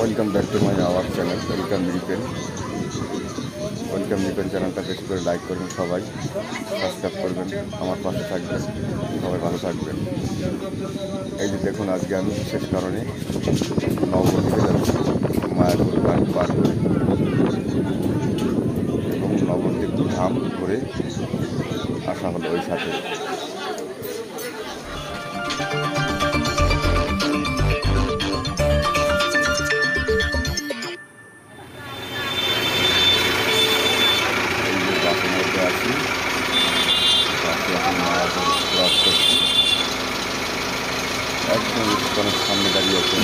Welcome back to my our channel welcome repent চ্যানেলটা বেশি করে লাইক করবেন, সবাই সাবস্ক্রাইব করবেন, আমার পাশে থাকবেন, সবাই ভালো থাকবেন। এই যে দেখুন, আজকে আমি বিশেষ কারণে নবদ্বীপে যাচ্ছি মায়াপুর ঘাট পার করে এবং নবদ্বীপ ধাম ঘুরে আসা হলো ওই সাথে। বাসের মধ্যে আছি, বাসে এখন মায়াপুর ক্রস করছি। একদম ইস্কনের সামনে দাঁড়িয়ে আছেন।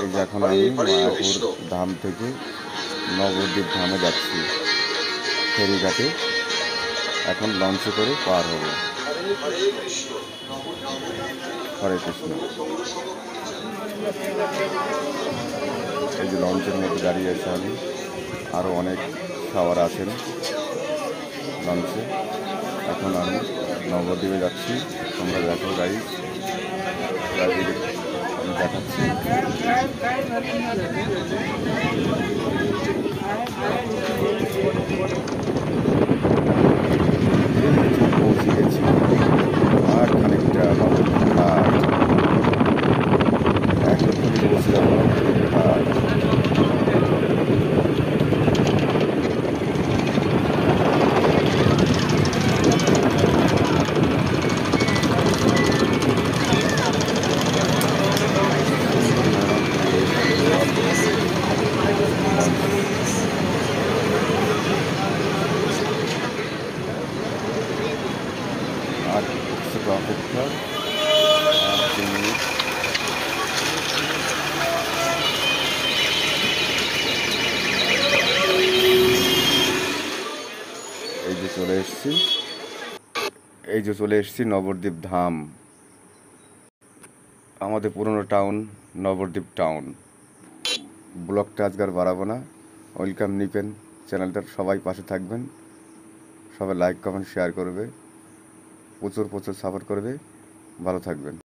এই যে এখন আমি মায়াপুর ধাম থেকে নবদ্বীপ ধামে যাচ্ছি ফেরিঘাটে। এখন লঞ্চে করে পার হব। হরে কৃষ্ণ। এই যে লঞ্চের মধ্যে দাঁড়িয়ে আছে আমি, আরও অনেক সাওয়ার আছেন লঞ্চে। এখন আমি নবদ্বীপে যাচ্ছি। তোমরা দেখো গাইজ, আমি দেখাচ্ছি। পৌঁছে গেছি আর খানিকটা নবদ্বীপ ঘাট, এখনই পৌঁছে যাবো নবদ্বীপ ঘাট। আর কিছুটা অপেক্ষা, আর 3 মিনিট। এই যে চলে এসেছি নবদ্বীপ ধাম, আমাদের পুরনো টাউন নবদ্বীপ টাউন। ব্লগটা আজকে আর বাড়াবো না। ওয়েলকাম নিপেন চ্যানেলটার সবাই পাশে থাকবেন, সবাই লাইক কমেন্ট শেয়ার করবে, প্রচুর সাপোর্ট করবে। ভালো থাকবেন।